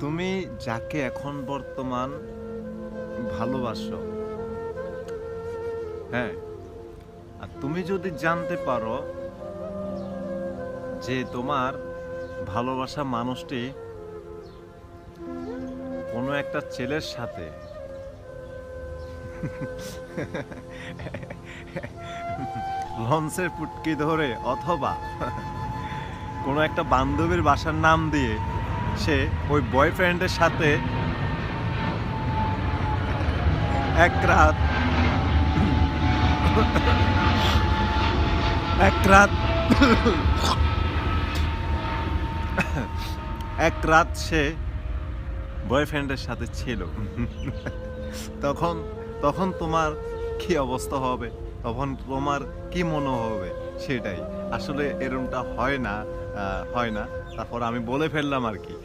তুমি যাকে এখন বর্তমান ভালোবাসো, হ্যাঁ, আর তুমি যদি জানতে পারো যে তোমার ভালোবাসা মানুষটি কোনো একটা ছেলের সাথে লঞ্চের পুটকি ধরে অথবা কোনো একটা বান্ধবীর বাসার নাম দিয়ে সে ওই বয়ফ্রেন্ডের সাথে এক রাত এক রাত এক রাত সে বয়ফ্রেন্ডের সাথে ছিল, তখন তখন তোমার কি অবস্থা হবে? তখন তোমার কি মনে হবে? সেটাই আসলে এরকমটা হয় না, হয় না। তারপর আমি বলে ফেললাম আর কি।